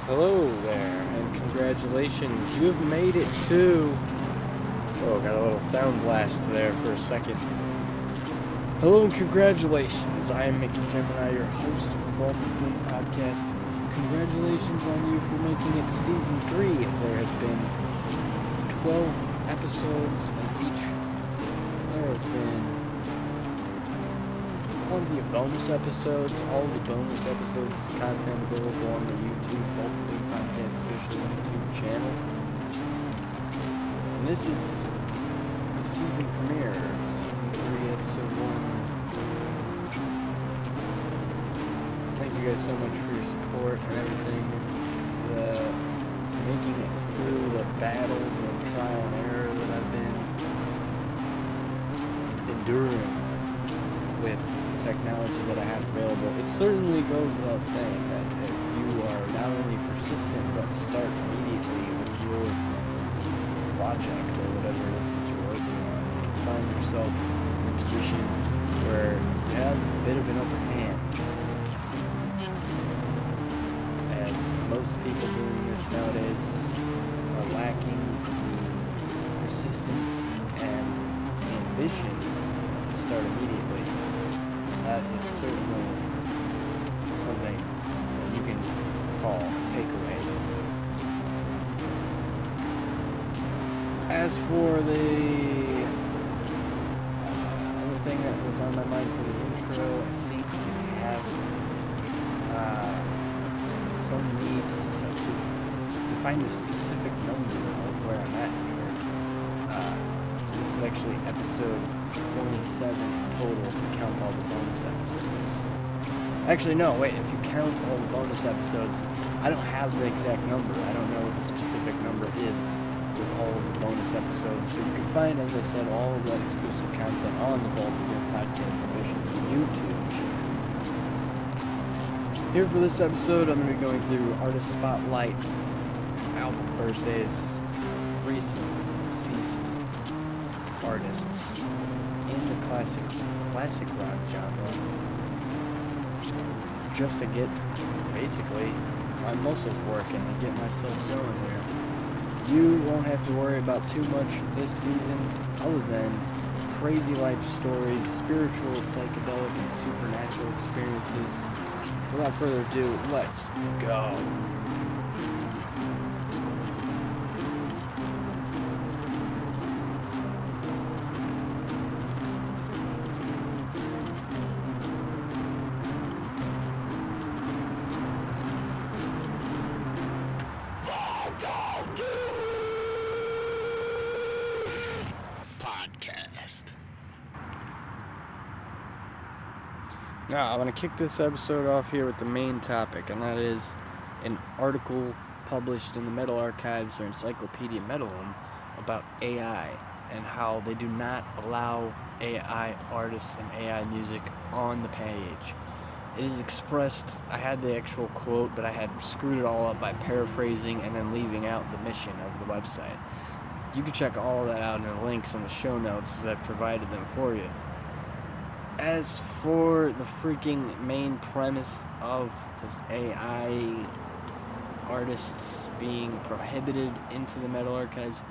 Hello there, and congratulations, you have made it to... Oh, got a little sound blast there for a second. Hello and congratulations, I am Mickey GemInEye, your host of the Vault of Doom podcast. Congratulations on you for making it to Season 3, as there have been 12 episodes, and there has been plenty of bonus episodes. All the bonus episodes content available on the YouTube Vault of Doom podcast official YouTube channel. And this is the season premiere, Season 3, Episode 1. Thank you guys so much for your support and everything. Making it through the battles and trial and error that I've been enduring with the technology that I have available. It certainly goes without saying that if you are not only persistent but start immediately with your project or whatever it is that you're working on, you can find yourself in a position where you have a bit of an upper hand. As most people doing this nowadays are lacking the persistence and ambition to start immediately. That is certainly something that you can call takeaway. As for the thing that was on my mind for the intro, I seem to have some need to find a specific number of where I'm at here. This is actually episode 27 total if you count all the bonus episodes. Actually, no, wait, if you count all the bonus episodes, I don't have the exact number. I don't know what the specific number is with all of the bonus episodes. So you can find, as I said, all of that exclusive content on the Vault of Doom podcast official YouTube channel. Here for this episode, I'm going to be going through Artist Spotlight, album birthdays, recent deceased artists in the classic rock genre, just to get basically my muscles working and get myself going here. You won't have to worry about too much this season other than crazy life stories, spiritual, psychedelic, and supernatural experiences. Without further ado, let's go. Now, I'm going to kick this episode off here with the main topic, and that is an article published in the Metal Archives or Encyclopedia Metalum about AI and how they do not allow AI artists and AI music on the page. It is expressed, I had the actual quote, but I had screwed it all up by paraphrasing and then leaving out the mission of the website. You can check all of that out in the links in the show notes as I provided them for you. As for the freaking main premise of this AI artists being prohibited into the Metal Archives,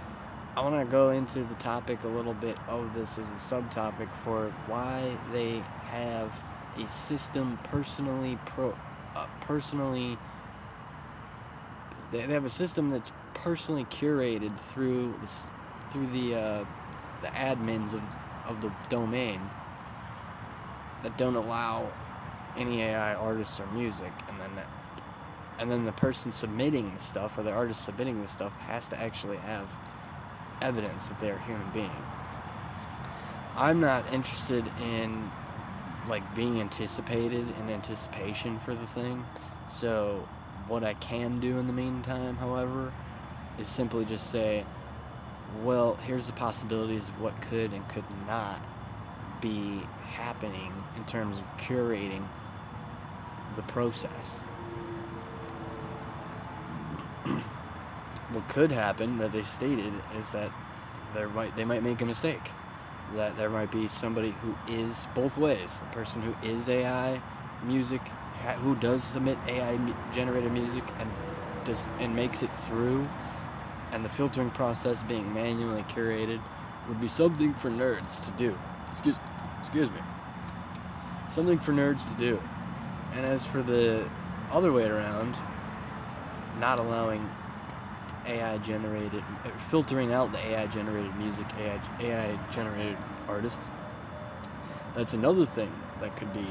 I want to go into the topic a little bit of this as a subtopic for why they have a system they have a system that's personally curated through the admins of the domain that don't allow any AI artists or music, and then the person submitting the stuff, or the artist submitting the stuff, has to actually have evidence that they're a human being. I'm not interested in being anticipated in anticipation for the thing, so what I can do in the meantime, however, is simply just say, well, here's the possibilities of what could and could not be happening in terms of curating the process. What could happen that they stated is that they might make a mistake. That there might be somebody who is both ways. A person who is AI music, who does submit AI generated music, and makes it through, and the filtering process being manually curated would be something for nerds to do. Excuse me. Something for nerds to do. And as for the other way around, not allowing AI-generated, filtering out the AI-generated music, AI-generated artists, that's another thing that could be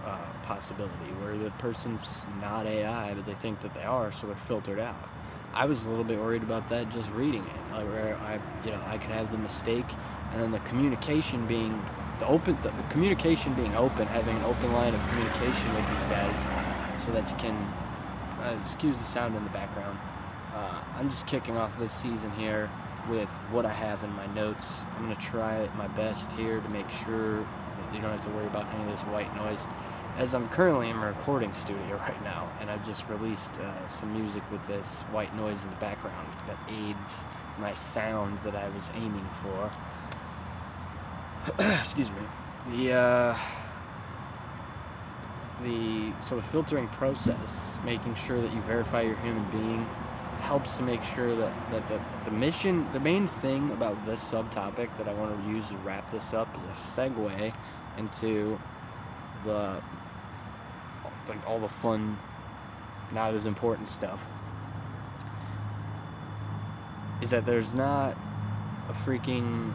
a possibility, where the person's not AI, but they think that they are, so they're filtered out. I was a little bit worried about that just reading it, like where I could have the mistake, and then the communication being the communication being open, having an open line of communication with these guys, so that you can excuse the sound in the background. I'm just kicking off this season here with what I have in my notes. I'm going to try my best here to make sure that you don't have to worry about any of this white noise, as I'm currently in my recording studio right now, and I've just released some music with this white noise in the background that aids my sound that I was aiming for. Excuse me. So the filtering process, making sure that you verify your human being, helps to make sure that the main thing about this subtopic that I want to use to wrap this up is a segue into all the fun, not as important stuff, is that there's not a freaking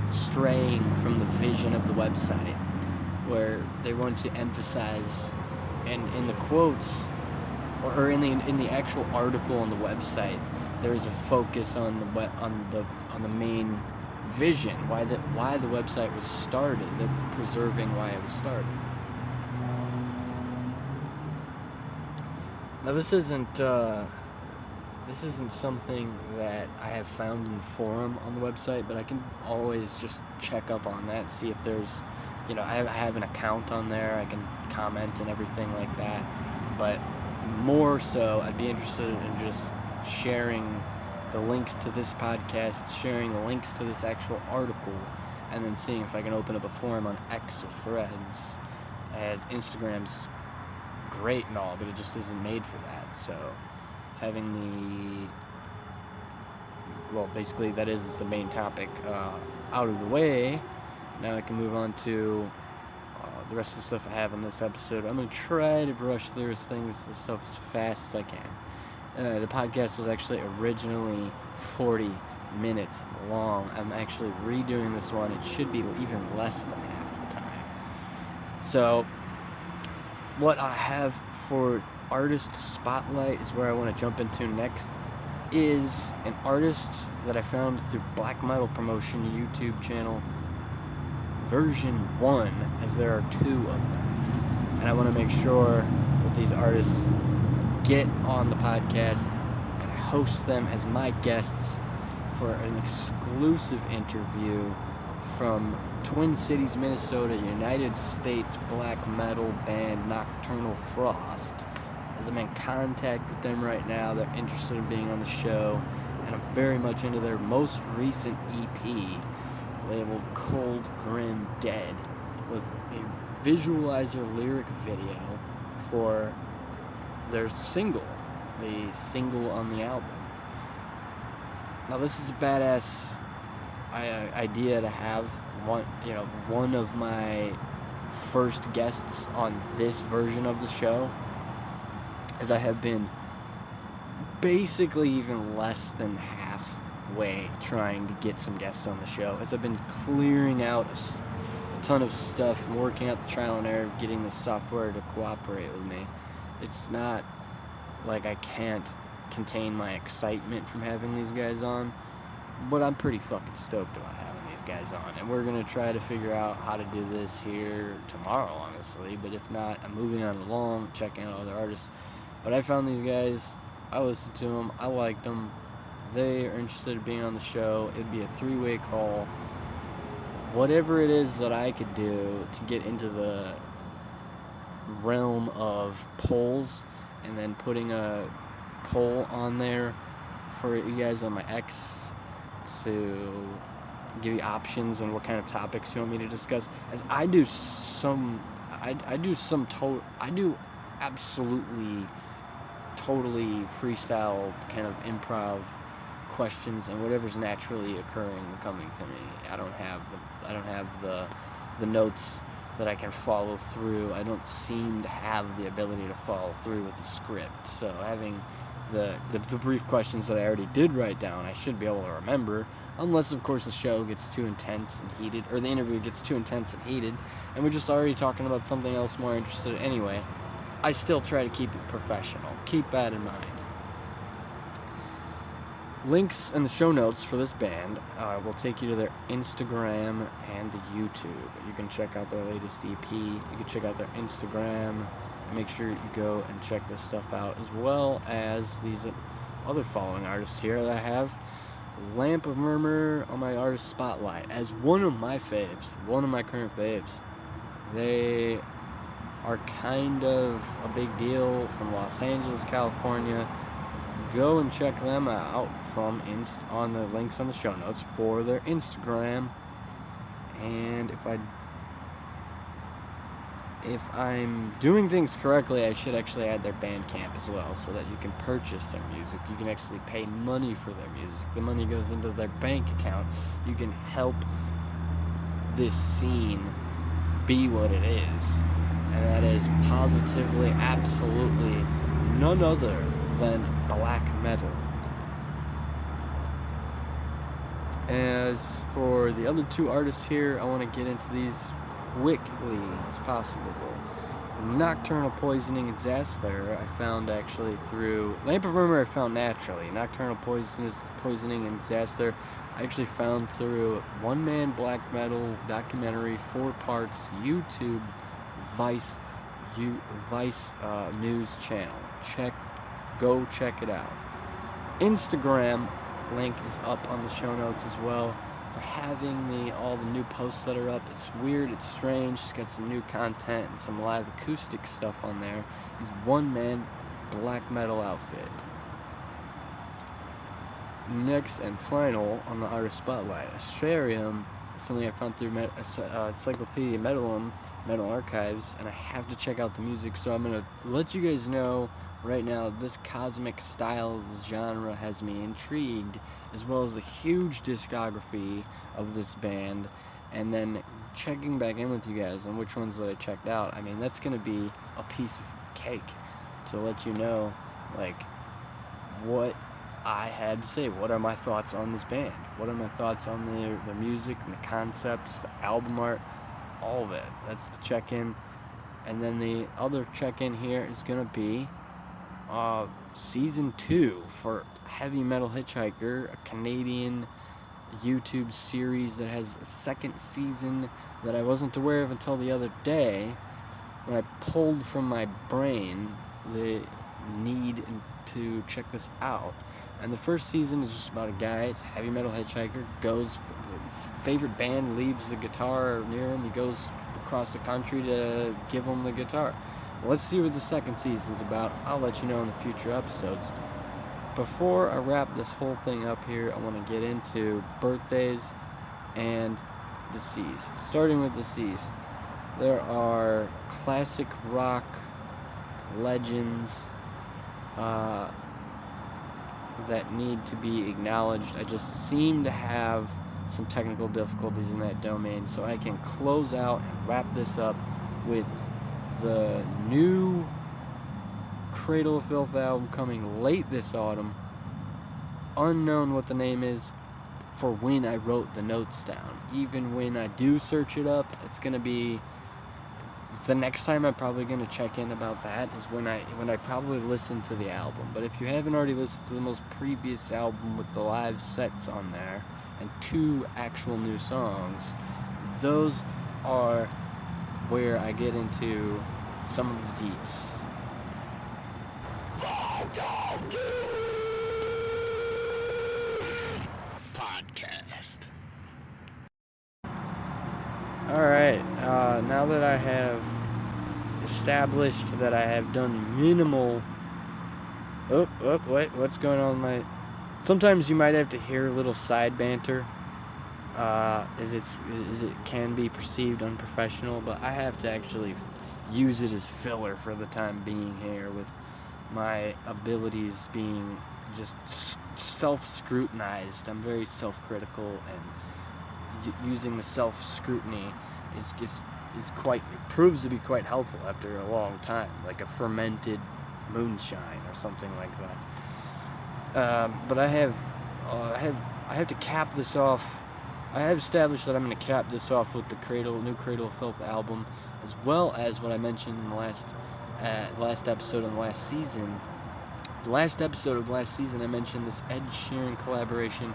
straying from the vision of the website, where they want to emphasize, and in the quotes or in the actual article on the website, there is a focus on the main vision, why the website was started. They're preserving why it was started. Now this isn't something that I have found in the forum on the website, but I can always just check up on that, see if there's, I have an account on there, I can comment and everything like that. But more so, I'd be interested in just sharing the links to this podcast, sharing the links to this actual article, and then seeing if I can open up a forum on X or Threads, as Instagram's great and all, but it just isn't made for that. So having basically that is the main topic out of the way. Now I can move on to the rest of the stuff I have in this episode. I'm going to try to brush through this stuff as fast as I can. The podcast was actually originally 40 minutes long. I'm actually redoing this one. It should be even less than half the time. So what I have for Artist Spotlight is where I want to jump into next, is an artist that I found through Black Metal Promotion YouTube channel version 1, as there are 2 of them, and I want to make sure that these artists get on the podcast, and I host them as my guests for an exclusive interview from Twin Cities, Minnesota, United States black metal band Nocturnal Frost. As I'm in contact with them right now, they're interested in being on the show, and I'm very much into their most recent EP, labeled Cold Grim Dead, with a visualizer lyric video for their single, the single on the album. Now this is a badass idea to have one of my first guests on this version of the show, as I have been basically even less than halfway trying to get some guests on the show, as I've been clearing out a ton of stuff and working out the trial and error of getting the software to cooperate with me. It's not like I can't contain my excitement from having these guys on, but I'm pretty fucking stoked about having these guys on, and we're gonna try to figure out how to do this here tomorrow, honestly. But if not, I'm moving on along, checking out other artists. But I found these guys, I listened to them, I liked them, they are interested in being on the show. It'd be a 3-way call. Whatever it is that I could do to get into the realm of polls, and then putting a poll on there for you guys on my X to give you options on what kind of topics you want me to discuss. As I do absolutely, totally freestyle kind of improv questions and whatever's naturally occurring coming to me. I don't have the notes that I can follow through. I don't seem to have the ability to follow through with the script. So having the brief questions that I already did write down, I should be able to remember, unless of course the show gets too intense and heated, or the interview gets too intense and heated, and we're just already talking about something else more interested anyway. I still try to keep it professional. Keep that in mind. Links in the show notes for this band will take you to their Instagram and the YouTube. You can check out their latest EP. You can check out their Instagram. Make sure you go and check this stuff out, as well as these other following artists here that I have. Lamp of Murmur on my artist spotlight as one of my faves, one of my current faves. They are kind of a big deal from Los Angeles, California. Go and check them out on the links on the show notes for their Instagram. And if I'm doing things correctly, I should actually add their Bandcamp as well, so that you can purchase their music. You can actually pay money for their music. The money goes into their bank account. You can help this scene be what it is, and that is positively, absolutely none other than black metal. As for the other two artists here, I want to get into these quickly as possible. Nocturnal Poisoning Xasther I found actually through Lamp of Murmur. I found naturally. Nocturnal Poisoning Xasther I actually found through one man black metal documentary, 4 parts, YouTube Vice news channel. Go check it out. Instagram link is up on the show notes as well. For having all the new posts that are up. It's weird, it's strange. It's got some new content and some live acoustic stuff on there. He's one man black metal outfit. Next and final on the artist spotlight, Asterium, something I found through Encyclopedia Metal Archives, and I have to check out the music, so I'm gonna let you guys know right now. This cosmic style genre has me intrigued, as well as the huge discography of this band, and then checking back in with you guys on which ones that I checked out. I mean, that's going to be a piece of cake to let you know, like, what I had to say. What are my thoughts on this band? What are my thoughts on their music and the concepts, the album art, all of it. That's the check-in. And then the other check-in here is going to be Season 2 for Heavy Metal Hitchhiker, a Canadian YouTube series that has a second season that I wasn't aware of until the other day, when I pulled from my brain the need to check this out. And the first season is just about a guy, it's a heavy metal hitchhiker, goes, favorite band leaves the guitar near him, he goes across the country to give him the guitar. Let's see what the second season's about. I'll let you know in the future episodes. Before I wrap this whole thing up here, I want to get into birthdays and deceased. Starting with deceased, there are classic rock legends that need to be acknowledged. I just seem to have some technical difficulties in that domain, so I can close out and wrap this up with the new Cradle of Filth album coming late this autumn. Unknown what the name is for when I wrote the notes down. Even when I do search it up, it's gonna be the next time I'm probably gonna check in about that is when I probably listen to the album. But if you haven't already listened to the most previous album with the live sets on there and 2 actual new songs, those are where I get into some of the deets. Podcast. Alright, now that I have established that I have done minimal... wait, what's going on with my... Sometimes you might have to hear a little side banter, as it can be perceived unprofessional, but I have to actually use it as filler for the time being here, with my abilities being just self-scrutinized. I'm very self-critical, and using the self-scrutiny is quite, it proves to be quite helpful after a long time, like a fermented moonshine or something like that. But I have to cap this off. I have established that I'm going to cap this off with the new Cradle of Filth album, as well as what I mentioned in the last episode of the last season. The last episode of last season, I mentioned this Ed Sheeran collaboration,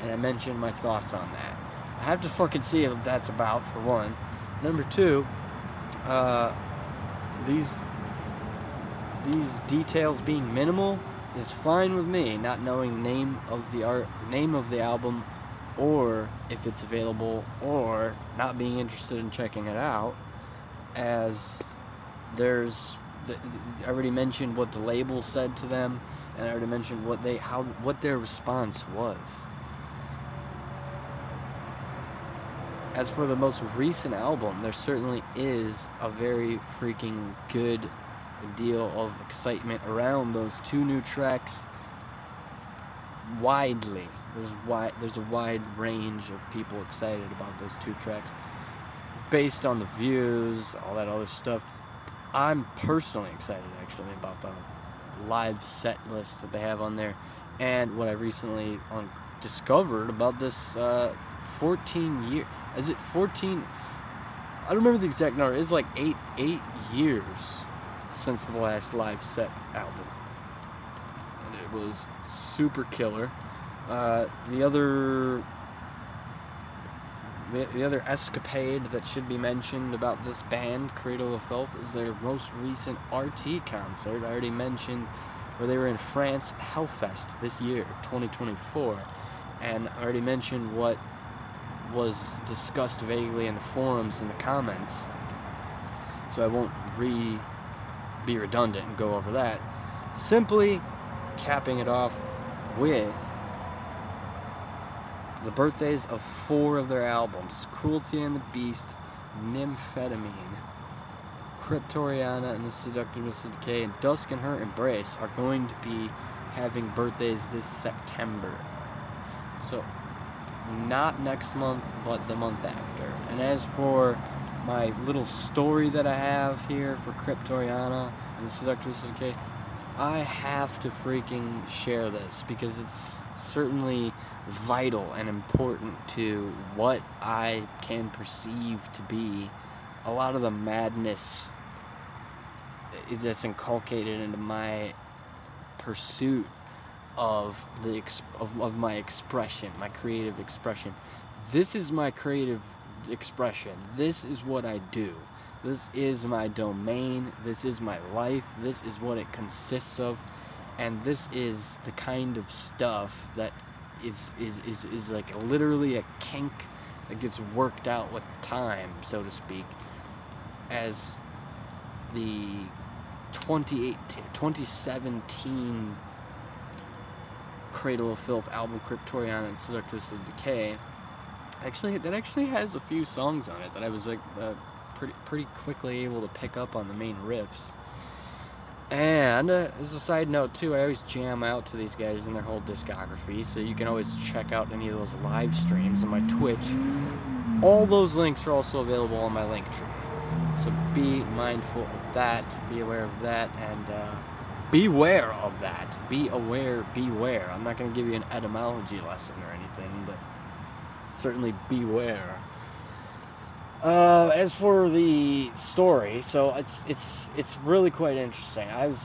and I mentioned my thoughts on that. I have to fucking see what that's about, for one. Number two, these details being minimal is fine with me. Not knowing name of the album, or if it's available, or not being interested in checking it out, as I already mentioned what the label said to them, and I already mentioned what their response was. As for the most recent album, there certainly is a very freaking good deal of excitement around those two new tracks. Widely, there's a wide range of people excited about those two tracks, based on the views, all that other stuff. I'm personally excited, actually, about the live set list that they have on there, and what I recently discovered about this 14-year. Is it 14? I don't remember the exact number. It's like 8 years since the last live set album, and it was super killer. The other escapade that should be mentioned about this band, Cradle of Filth, is their most recent RT concert. I already mentioned where they were in France, Hellfest, this year, 2024, and I already mentioned what was discussed vaguely in the forums and the comments, so I won't be redundant and go over that. Simply capping it off with the birthdays of 4 of their albums: Cruelty and the Beast, Nymphetamine, Cryptoriana and the Seductiveness of Decay, and Dusk and Her Embrace are going to be having birthdays this September. So, not next month, but the month after. And as for my little story that I have here for Cryptoriana and the Seductress of Decay, I have to freaking share this, because it's certainly vital and important to what I can perceive to be a lot of the madness that's inculcated into my pursuit of my expression, my creative expression. This is my creative expression. This is what I do. This is my domain. This is my life. This is what it consists of, and this is the kind of stuff that is like literally a kink that gets worked out with time, so to speak, as the 2017 Cradle of Filth album, Cryptoriana and Seductress of Decay, that actually has a few songs on it that I was like pretty quickly able to pick up on the main riffs. And as a side note too, I always jam out to these guys in their whole discography, so you can always check out any of those live streams on my Twitch. All those links are also available on my Linktree, so be mindful of that, be aware of that, and beware of that. Be aware, beware. I'm not going to give you an etymology lesson or anything, but certainly beware. As for the story, so it's really quite interesting. These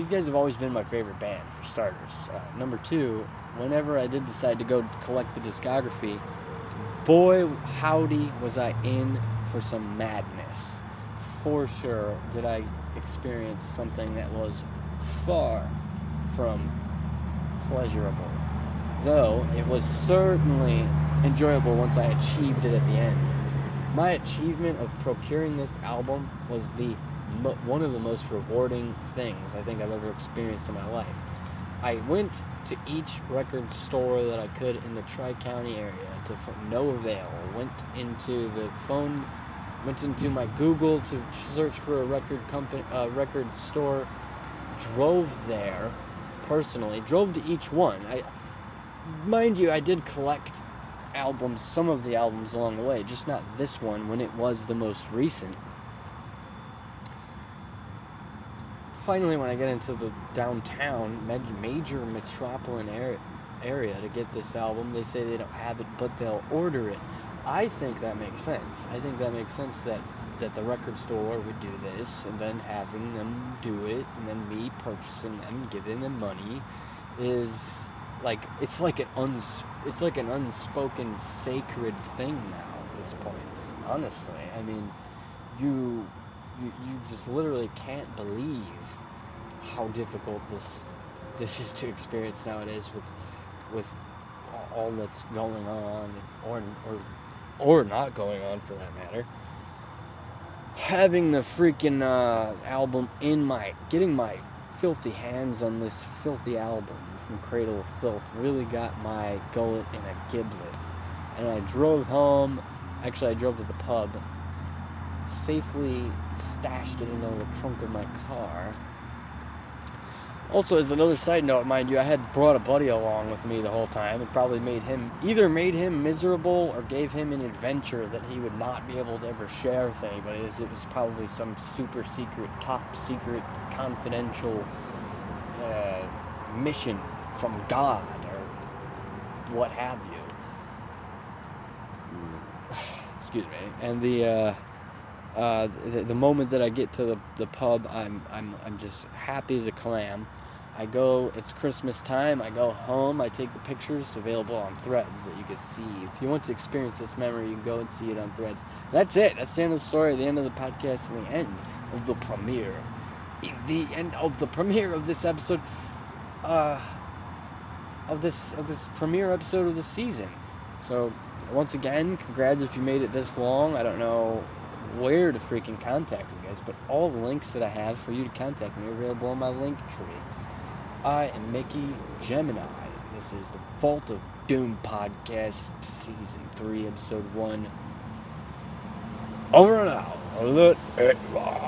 guys have always been my favorite band, for starters. Number two, whenever I did decide to go collect the discography, boy howdy was I in for some madness. For sure did I experience something that was far from pleasurable, though it was certainly enjoyable once I achieved it at the end. My achievement of procuring this album was one of the most rewarding things I think I've ever experienced in my life. I went to each record store that I could in the Tri-County area to no avail. Went into my Google to search for a record store. Drove there personally. Drove to each one. Mind you, I did collect albums, some of the albums along the way, just not this one when it was the most recent. Finally, when I get into the downtown, major metropolitan area to get this album, they say they don't have it, but they'll order it. I think that makes sense. I think that makes sense that the record store would do this, and then having them do it, and then me purchasing them, giving them money, is like it's like an unspoken sacred thing now at this point. Honestly, I mean, you just literally can't believe how difficult this is to experience nowadays with all that's going on, or not going on for that matter. Having the freaking album getting my filthy hands on this filthy album from Cradle of Filth really got my gullet in a giblet. And I drove home. Actually, I drove to the pub, safely stashed it into the trunk of my car. Also, as another side note, mind you, I had brought a buddy along with me the whole time. It probably made him miserable or gave him an adventure that he would not be able to ever share with anybody, as it was probably some super secret, top secret, confidential mission from God or what have you. Excuse me. And the moment that I get to the pub, I'm just happy as a clam. I go, it's Christmas time, I go home, I take the pictures available on Threads that you can see. If you want to experience this memory, you can go and see it on Threads. That's it. That's the end of the story, the end of the podcast, and the end of the premiere. The end of the premiere of this episode, of this premiere episode of the season. So, once again, congrats if you made it this long. I don't know where to freaking contact you guys, but all the links that I have for you to contact me are available on my link tree. I am Mickey GemInEye. This is the Vault of Doom podcast, season 3, episode 1. Over and out. Let it rock.